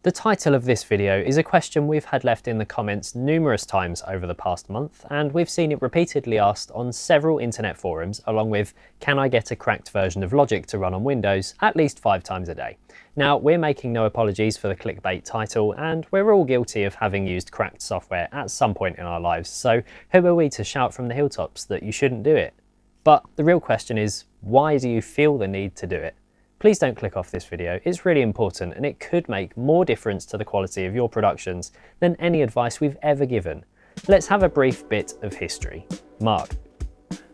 The title of this video is a question we've had left in the comments numerous times over the past month, and we've seen it repeatedly asked on several internet forums, along with "Can I get a cracked version of Logic to run on Windows?" at least 5 times a day. Now, we're making no apologies for the clickbait title, and we're all guilty of having used cracked software at some point in our lives, so who are we to shout from the hilltops that you shouldn't do it? But the real question is, why do you feel the need to do it? Please don't click off this video, it's really important and it could make more difference to the quality of your productions than any advice we've ever given. Let's have a brief bit of history. Mark.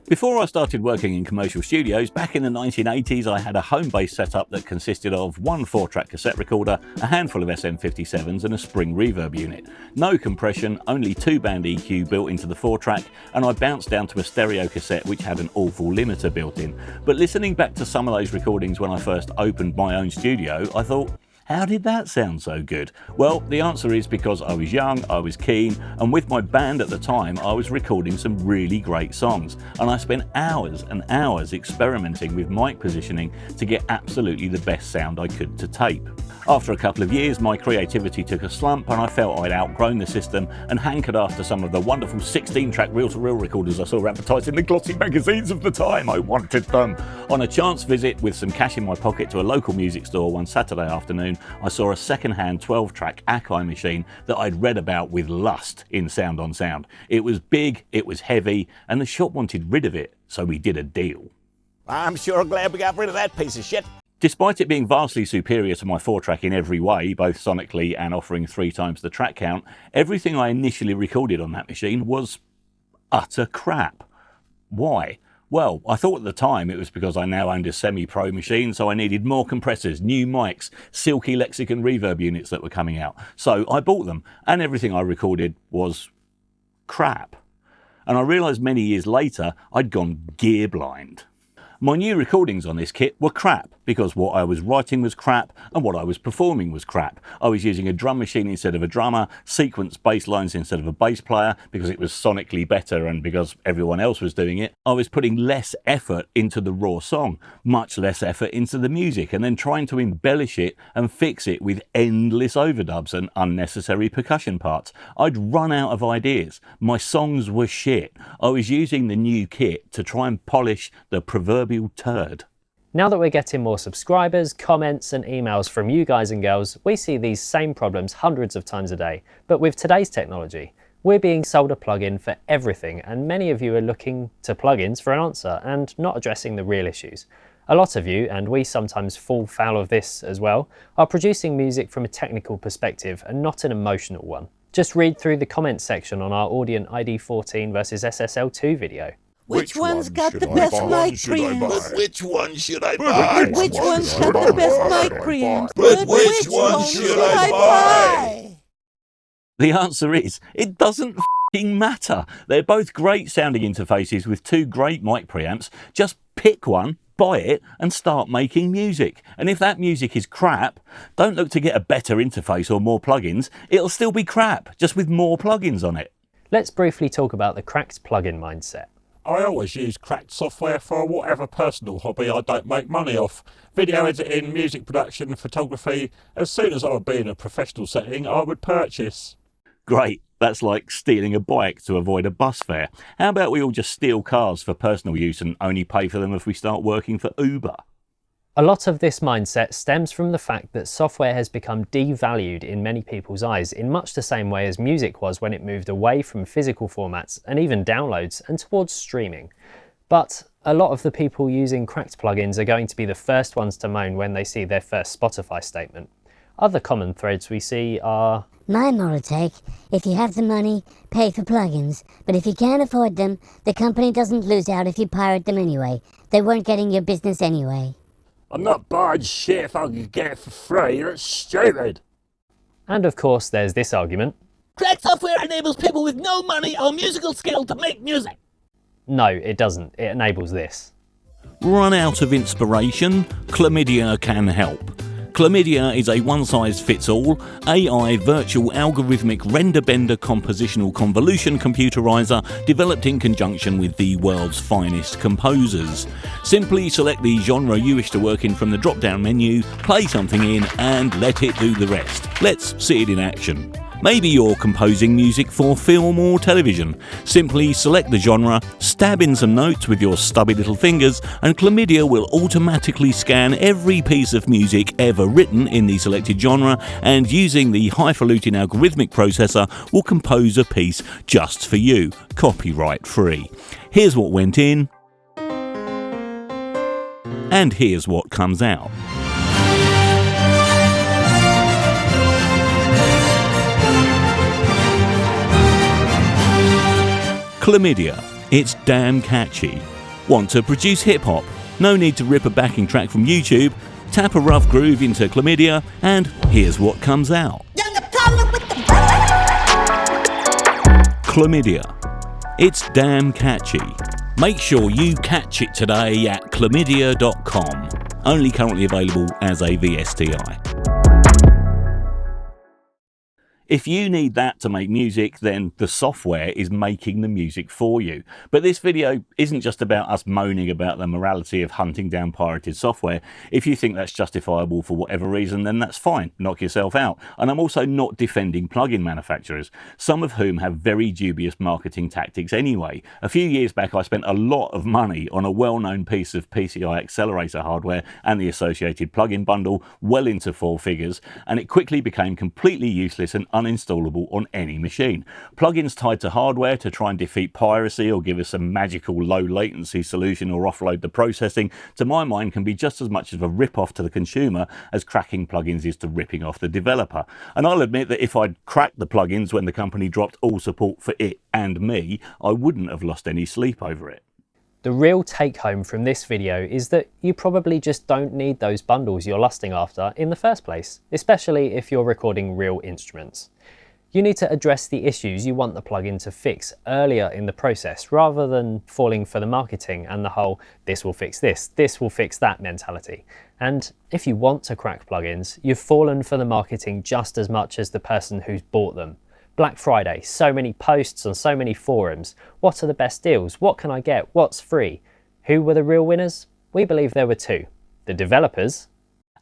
Before I started working in commercial studios, back in the 1980s, I had a home-based setup that consisted of one 4-track cassette recorder, a handful of SM57s and a spring reverb unit. No compression, only 2-band EQ built into the 4-track, and I bounced down to a stereo cassette which had an awful limiter built in. But listening back to some of those recordings when I first opened my own studio, I thought, how did that sound so good? Well, the answer is because I was young, I was keen, and with my band at the time, I was recording some really great songs. And I spent hours and hours experimenting with mic positioning to get absolutely the best sound I could to tape. After a couple of years, my creativity took a slump and I felt I'd outgrown the system and hankered after some of the wonderful 16-track reel-to-reel recorders I saw advertised in the glossy magazines of the time. I wanted them. On a chance visit with some cash in my pocket to a local music store one Saturday afternoon, I saw a second-hand 12-track Akai machine that I'd read about with lust in Sound on Sound. It was big, it was heavy, and the shop wanted rid of it, so we did a deal. I'm sure glad we got rid of that piece of shit. Despite it being vastly superior to my 4-track in every way, both sonically and offering 3 times the track count, everything I initially recorded on that machine was utter crap. Why? Well, I thought at the time it was because I now owned a semi-pro machine, so I needed more compressors, new mics, silky Lexicon reverb units that were coming out. So I bought them, and everything I recorded was crap. And I realised many years later I'd gone gear blind. My new recordings on this kit were crap because what I was writing was crap and what I was performing was crap. I was using a drum machine instead of a drummer, sequenced bass lines instead of a bass player because it was sonically better and because everyone else was doing it. I was putting less effort into the raw song, much less effort into the music, and then trying to embellish it and fix it with endless overdubs and unnecessary percussion parts. I'd run out of ideas. My songs were shit. I was using the new kit to try and polish the proverbial turd. Now that we're getting more subscribers, comments and emails from you guys and girls, we see these same problems hundreds of times a day. But with today's technology, we're being sold a plugin for everything, and many of you are looking to plugins for an answer and not addressing the real issues. A lot of you, and we sometimes fall foul of this as well, are producing music from a technical perspective and not an emotional one. Just read through the comments section on our Audient ID14 versus SSL2 video. Which one's got the best mic preamps? Which one should I buy? Which one's got the best mic preamps? But which one should I buy? The answer is, it doesn't f***ing matter. They're both great sounding interfaces with 2 great mic preamps. Just pick one, buy it and start making music. And if that music is crap, don't look to get a better interface or more plugins. It'll still be crap, just with more plugins on it. Let's briefly talk about the cracked plugin mindset. I always use cracked software for whatever personal hobby I don't make money off. Video editing, music production, photography. As soon as I would be in a professional setting, I would purchase. Great, that's like stealing a bike to avoid a bus fare. How about we all just steal cars for personal use and only pay for them if we start working for Uber? A lot of this mindset stems from the fact that software has become devalued in many people's eyes in much the same way as music was when it moved away from physical formats and even downloads and towards streaming. But a lot of the people using cracked plugins are going to be the first ones to moan when they see their first Spotify statement. Other common threads we see are: my moral take, if you have the money, pay for plugins, but if you can't afford them, the company doesn't lose out if you pirate them anyway. They weren't getting your business anyway. I'm not buying shit if I can get it for free. That's stupid. And of course there's this argument. Cracked software enables people with no money or musical skill to make music. No, it doesn't. It enables this. Run out of inspiration? Chlamydia can help. Chlamydia is a one-size-fits-all AI virtual algorithmic render-bender compositional convolution computerizer developed in conjunction with the world's finest composers. Simply select the genre you wish to work in from the drop-down menu, play something in and let it do the rest. Let's see it in action. Maybe you're composing music for film or television. Simply select the genre, stab in some notes with your stubby little fingers, and Chlamydia will automatically scan every piece of music ever written in the selected genre, and using the highfalutin algorithmic processor will compose a piece just for you, copyright free. Here's what went in, and here's what comes out. Chlamydia. It's damn catchy. Want to produce hip-hop? No need to rip a backing track from YouTube. Tap a rough groove into Chlamydia and here's what comes out. Chlamydia. It's damn catchy. Make sure you catch it today at chlamydia.com. Only currently available as a VSTI. If you need that to make music, then the software is making the music for you. But this video isn't just about us moaning about the morality of hunting down pirated software. If you think that's justifiable for whatever reason, then that's fine. Knock yourself out. And I'm also not defending plugin manufacturers, some of whom have very dubious marketing tactics anyway. A few years back, I spent a lot of money on a well-known piece of PCI accelerator hardware and the associated plugin bundle, well into 4 figures, and it quickly became completely useless and uninstallable on any machine. Plugins tied to hardware to try and defeat piracy or give us a magical low latency solution or offload the processing, to my mind, can be just as much of a rip-off to the consumer as cracking plugins is to ripping off the developer. And I'll admit that if I'd cracked the plugins when the company dropped all support for it and me, I wouldn't have lost any sleep over it. The real take home from this video is that you probably just don't need those bundles you're lusting after in the first place, especially if you're recording real instruments. You need to address the issues you want the plugin to fix earlier in the process, rather than falling for the marketing and the whole this will fix this will fix that mentality. And if you want to crack plugins, you've fallen for the marketing just as much as the person who's bought them. Black Friday, so many posts on so many forums. What are the best deals? What can I get? What's free? Who were the real winners? We believe there were 2. The developers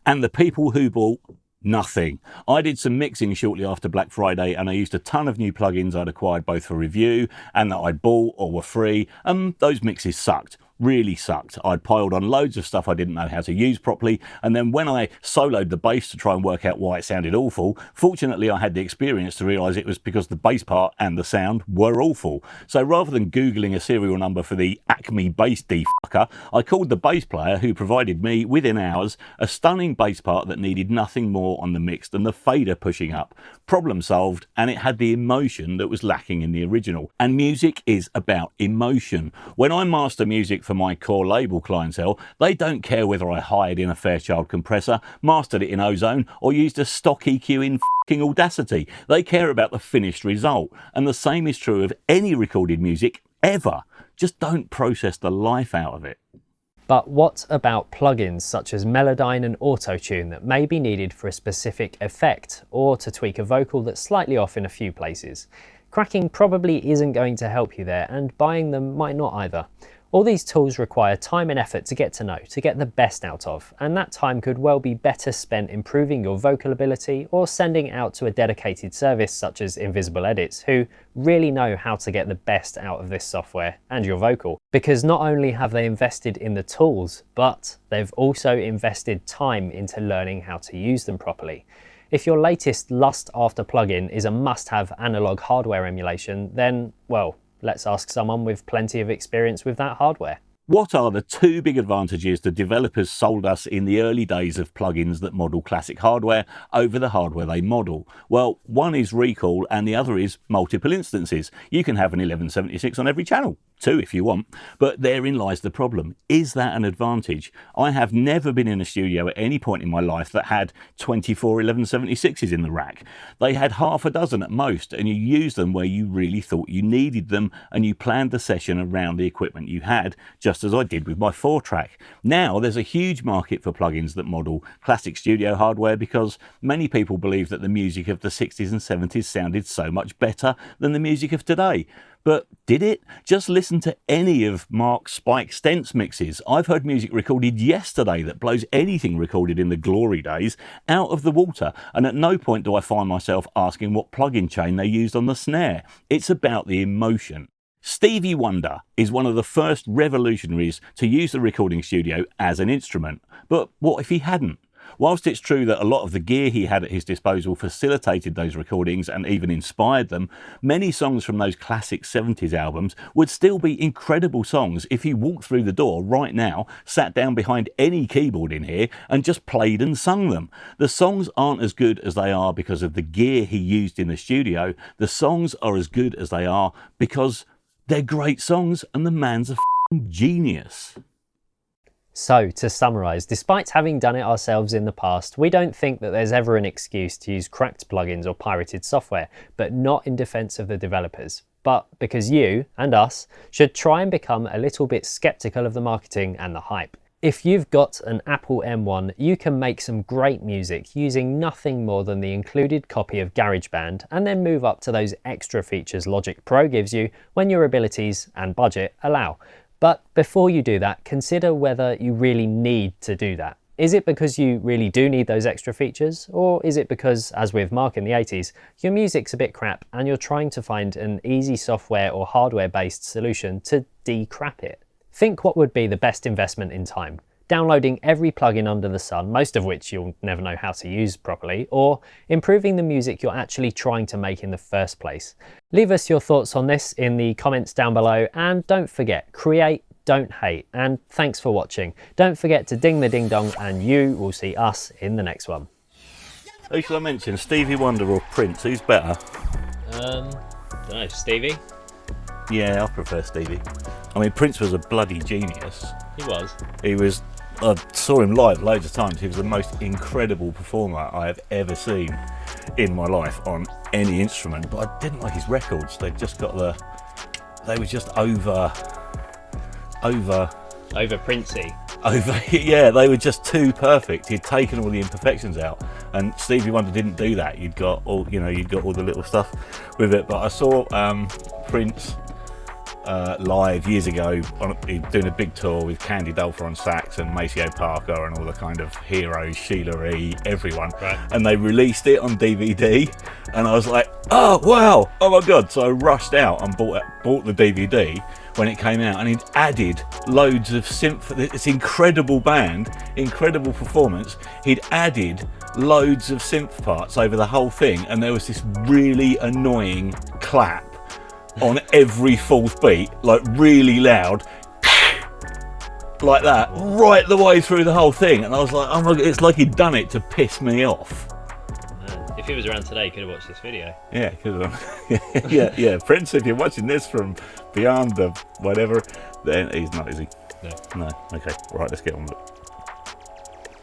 and the people who bought nothing. I did some mixing shortly after Black Friday and I used a ton of new plugins I'd acquired both for review and that I'd bought or were free, and those mixes sucked. Really sucked. I'd piled on loads of stuff I didn't know how to use properly, and then when I soloed the bass to try and work out why it sounded awful, fortunately I had the experience to realise it was because the bass part and the sound were awful. So rather than googling a serial number for the Acme bass defucker, I called the bass player, who provided me, within hours, a stunning bass part that needed nothing more on the mix than the fader pushing up. Problem solved, and it had the emotion that was lacking in the original. And music is about emotion. When I master music for my core label clientele, they don't care whether I hired in a Fairchild compressor, mastered it in Ozone, or used a stock EQ in f***ing Audacity. They care about the finished result. And the same is true of any recorded music ever. Just don't process the life out of it. But what about plugins such as Melodyne and Auto-Tune that may be needed for a specific effect, or to tweak a vocal that's slightly off in a few places? Cracking probably isn't going to help you there, and buying them might not either. All these tools require time and effort to get to know, to get the best out of, and that time could well be better spent improving your vocal ability or sending out to a dedicated service such as Invisible Edits, who really know how to get the best out of this software and your vocal. Because not only have they invested in the tools, but they've also invested time into learning how to use them properly. If your latest lust after plugin is a must-have analog hardware emulation, then, well, let's ask someone with plenty of experience with that hardware. What are the 2 big advantages the developers sold us in the early days of plugins that model classic hardware over the hardware they model? Well, one is recall and the other is multiple instances. You can have an 1176 on every channel. 2 if you want, but therein lies the problem. Is that an advantage? I have never been in a studio at any point in my life that had 24 1176s in the rack. They had half a dozen at most, and you used them where you really thought you needed them, and you planned the session around the equipment you had, just as I did with my 4-track. Now there's a huge market for plugins that model classic studio hardware because many people believe that the music of the 60s and 70s sounded so much better than the music of today. But did it? Just listen to any of Mark Spike Stent's mixes. I've heard music recorded yesterday that blows anything recorded in the glory days out of the water, and at no point do I find myself asking what plug-in chain they used on the snare. It's about the emotion. Stevie Wonder is one of the first revolutionaries to use the recording studio as an instrument. But what if he hadn't? Whilst it's true that a lot of the gear he had at his disposal facilitated those recordings and even inspired them, many songs from those classic 70s albums would still be incredible songs if he walked through the door right now, sat down behind any keyboard in here and just played and sung them. The songs aren't as good as they are because of the gear he used in the studio. The songs are as good as they are because they're great songs and the man's a genius. So, to summarise, despite having done it ourselves in the past, we don't think that there's ever an excuse to use cracked plugins or pirated software, but not in defence of the developers, but because you, and us, should try and become a little bit sceptical of the marketing and the hype. If you've got an Apple M1, you can make some great music using nothing more than the included copy of GarageBand and then move up to those extra features Logic Pro gives you when your abilities and budget allow. But before you do that, consider whether you really need to do that. Is it because you really do need those extra features? Or is it because, as with Mark in the 80s, your music's a bit crap and you're trying to find an easy software or hardware-based solution to de-crap it? Think what would be the best investment in time. Downloading every plugin under the sun, most of which you'll never know how to use properly, or improving the music you're actually trying to make in the first place. Leave us your thoughts on this in the comments down below, and don't forget, create, don't hate, and thanks for watching. Don't forget to ding the ding dong, and you will see us in the next one. Who shall I mention, Stevie Wonder or Prince? Who's better? Don't know, Stevie? Yeah, I prefer Stevie. I mean, Prince was a bloody genius. He was. I saw him live loads of times. He was the most incredible performer I have ever seen in my life on any instrument. But I didn't like his records. They were just over Princey. Yeah, they were just too perfect. He'd taken all the imperfections out, and Stevie Wonder didn't do that. You'd got all the little stuff with it. But I saw Prince live years ago, doing a big tour with Candy Dulfer on sax and Maceo Parker and all the kind of heroes, Sheila E., everyone. Right. And they released it on DVD, and I was like, oh wow, oh my god. So I rushed out and bought the DVD when it came out, and he'd added loads of this incredible band, incredible performance. He'd added loads of synth parts over the whole thing, and there was this really annoying clap on every fourth beat, like really loud, like that, right the way through the whole thing. And I was like, oh my god, it's like he'd done it to piss me off. If he was around today, he could have watched this video. Yeah, yeah. Prince, if you're watching this from beyond the whatever, then he's not, is he? No. No. Okay, right, let's get on with it.